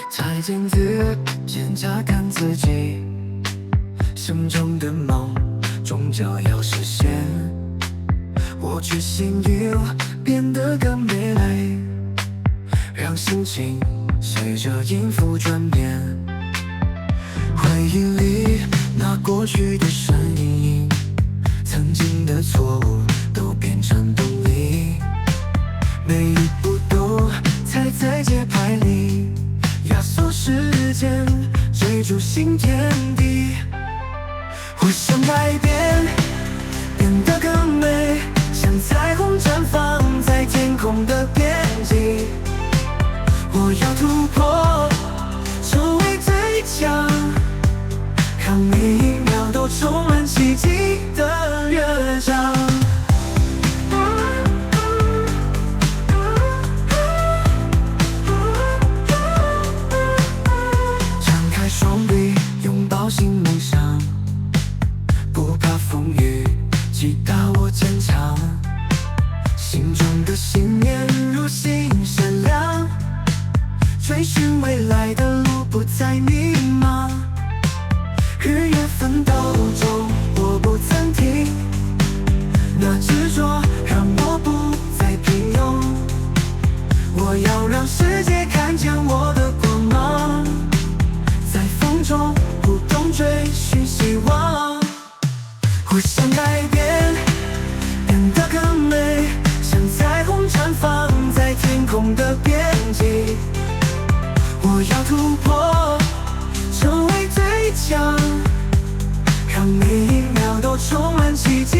照镜子，检查看自己，心中的梦终究要实现。我决心要变得更美丽，让心情随着音符转变。回忆里那过去的身影，曾经的错误都变成动力，每一步都踩在节拍里，压缩时间，追逐新天地。我想改变，变得更美，像彩虹绽放在天空的边际。我要突破，成为最强，让每一秒都充满奇迹的乐章。张开双臂，拥抱新梦想，不怕风雨，击打我坚强。心中的信念如星闪亮，追寻未来的路不再迷茫。日夜奋斗中我不曾停，那执着让我不再平庸。我要让世界看见我的光芒，在风中不动追寻希望。我想改变，变得更美，像彩虹绽放在天空的边际。我要突破，成为最强，让每一秒都充满奇迹。